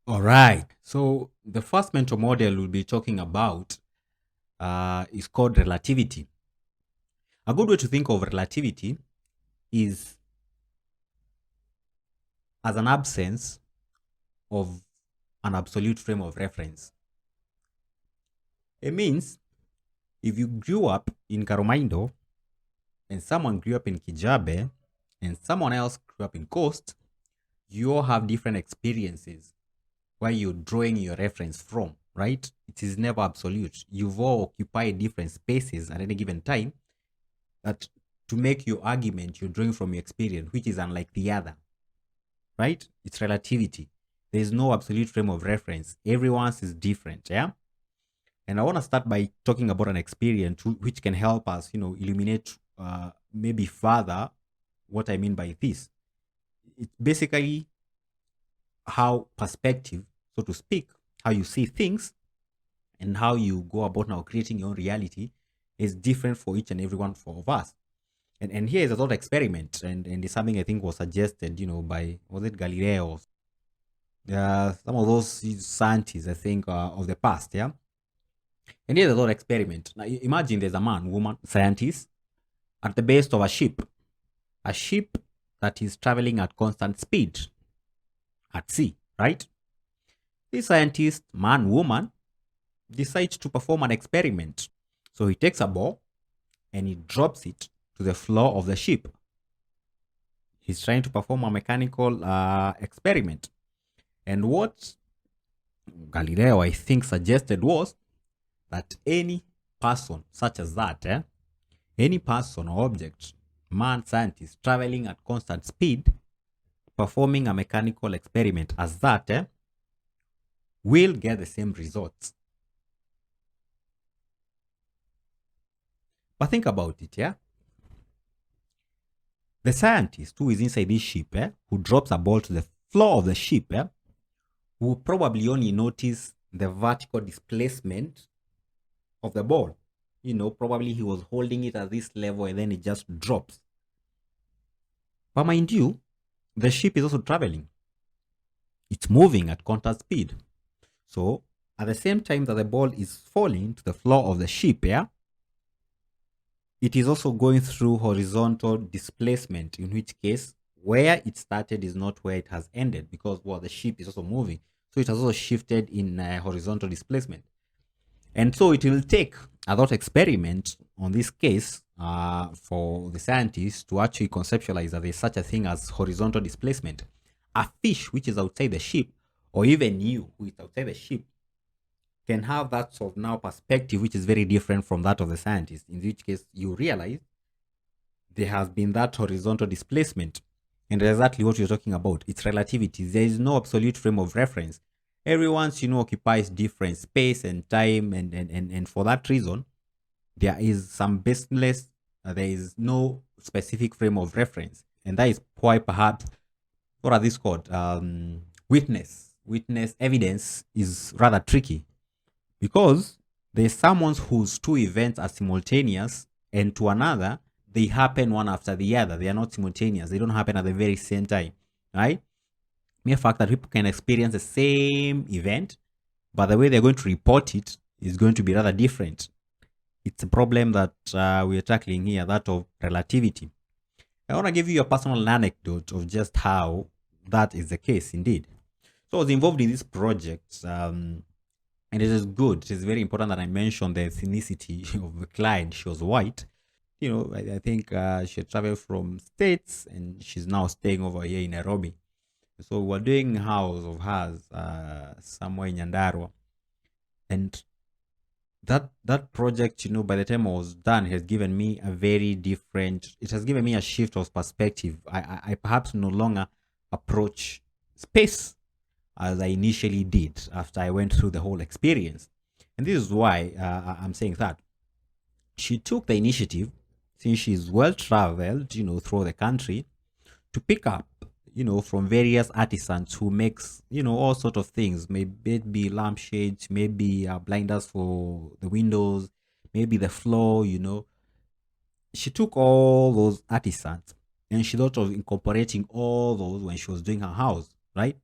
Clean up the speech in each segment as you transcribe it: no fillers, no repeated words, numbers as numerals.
All right. So the first mental model we'll be talking about is called relativity. A good way to think of relativity is as an absence of an absolute frame of reference. It means if you grew up in Caromaindo and someone grew up in Kijabe and someone else grew up in Coast, you all have different experiences where you're drawing your reference from, right? It is never absolute. You've all occupied different spaces at any given time that to make your argument, you're drawing from your experience, which is unlike the other, right? It's relativity. There's no absolute frame of reference. Everyone's is different, yeah? And I want to start by talking about an experience which can help us, illuminate maybe further what I mean by this. It's basically how perspective, so to speak, how you see things and how you go about now creating your own reality is different for each and every one of us. And here is a thought experiment, and it's something I think was suggested, by, was it Galileo? Some of those scientists, I think, of the past, yeah? And here's a thought experiment. Now, imagine there's a man, woman, scientist at the base of a ship that is traveling at constant speed at sea, right? This scientist, man, woman, decides to perform an experiment. So he takes a ball and he drops it to the floor of the ship. He's trying to perform a mechanical experiment. And what Galileo, I think, suggested was that any person such as that, any person or object, man, scientist, traveling at constant speed, performing a mechanical experiment as that, will get the same results. But think about it, yeah? The scientist who is inside this ship, who drops a ball to the floor of the ship, will probably only notice the vertical displacement of the ball. Probably he was holding it at this level and then it just drops. But mind you, the ship is also traveling. It's moving at constant speed. So at the same time that the ball is falling to the floor of the ship, it is also going through horizontal displacement, in which case where it started is not where it has ended because, well, the ship is also moving. So it has also shifted in horizontal displacement. And so it will take a thought experiment on this case for the scientists to actually conceptualize that there's such a thing as horizontal displacement. A fish which is outside the ship, or even you who is outside the ship, can have that sort of now perspective which is very different from that of the scientist, in which case you realize there has been that horizontal displacement. And exactly what you're talking about, it's relativity. There is no absolute frame of reference. Everyone's, occupies different space and time, and for that reason, there is some baseless, there is no specific frame of reference. And that is why perhaps, what are these called? Witness evidence is rather tricky because there's someone whose two events are simultaneous, and to another, they happen one after the other. They are not simultaneous. They don't happen at the very same time, right? Mere fact that people can experience the same event, but the way they're going to report it is going to be rather different. It's a problem that we are tackling here, that of relativity. I want to give you a personal anecdote of just how that is the case indeed. So I was involved in this project, and it is good. It is very important that I mention the ethnicity of the client. She was white. I think she traveled from States and she's now staying over here in Nairobi. So we're doing a house of hers somewhere in Nyandarua. And that project, by the time I was done, has given me a very different, it has given me a shift of perspective. I perhaps no longer approach space as I initially did after I went through the whole experience. And this is why I'm saying that. She took the initiative, since she's well traveled, through the country, to pick up, from various artisans who makes, all sort of things. Maybe it be lampshades, maybe blinders for the windows, maybe the floor, She took all those artisans and she thought of incorporating all those when she was doing her house, right?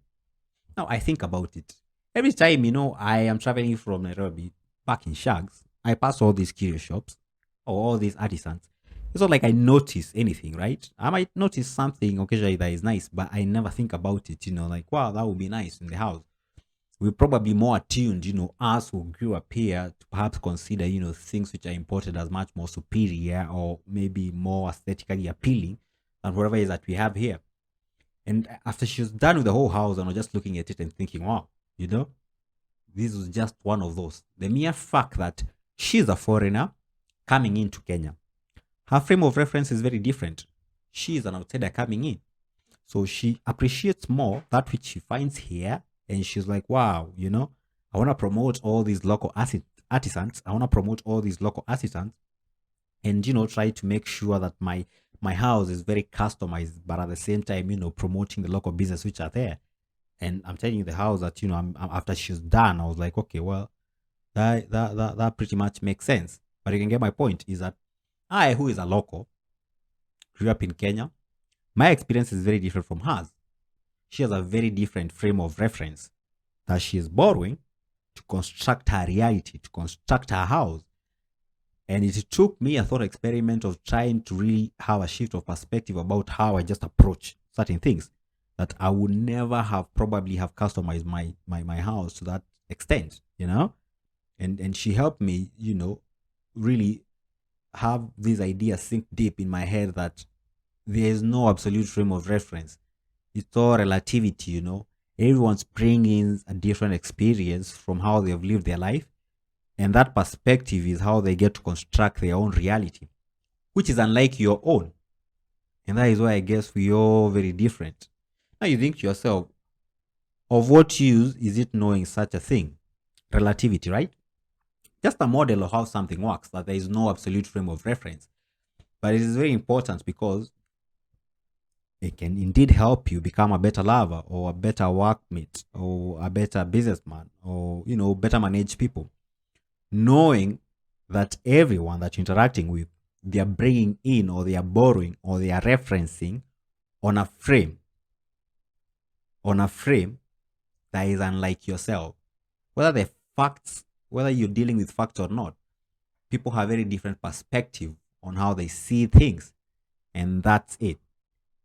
Now I think about it. Every time, I am traveling from Nairobi back in Shags, I pass all these curio shops or all these artisans. It's not like I notice anything, right? I might notice something occasionally that is nice, but I never think about it, like, wow, that would be nice in the house. We're probably more attuned, us who grew up here to perhaps consider, things which are imported as much more superior or maybe more aesthetically appealing than whatever it is that we have here. And after she was done with the whole house, and I was just looking at it and thinking, wow, you know, this was just one of those. The mere fact that she's a foreigner coming into Kenya, her frame of reference is very different. She is an outsider coming in. So she appreciates more that which she finds here. And she's like, wow, I want to promote all these local artisans. I want to promote all these local artisans and, try to make sure that my house is very customized, but at the same time, promoting the local business which are there. And I'm telling you the house that, after she's done, I was like, okay, well, that pretty much makes sense. But you can get my point is that I, who is a local, grew up in Kenya, my experience is very different from hers. She has a very different frame of reference that she is borrowing to construct her reality, to construct her house. And it took me a thought experiment of trying to really have a shift of perspective about how I just approach certain things that I would never have probably have customized my house to that extent, And she helped me, really have these ideas sink deep in my head that there is no absolute frame of reference. It's all relativity, Everyone's bringing a different experience from how they've lived their life. And that perspective is how they get to construct their own reality, which is unlike your own. And that is why I guess we are very different. Now you think to yourself, of what use is it knowing such a thing? Relativity, right? Just a model of how something works, that there is no absolute frame of reference. But it is very important because it can indeed help you become a better lover or a better workmate or a better businessman or, better manage people. Knowing that everyone that you're interacting with, they are bringing in or they are borrowing or they are referencing on a frame that is unlike yourself. Whether you're dealing with facts or not, people have very different perspective on how they see things. And that's it.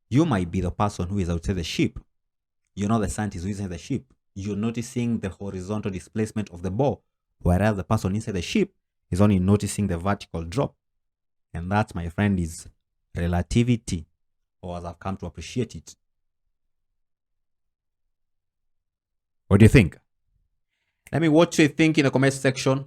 You might be the person who is outside the ship. You're not the scientist who is inside the ship. You're noticing the horizontal displacement of the ball, whereas the person inside the ship is only noticing the vertical drop. And that, my friend, is relativity, or as I've come to appreciate it. What do you think? Let me what you think in the comment section.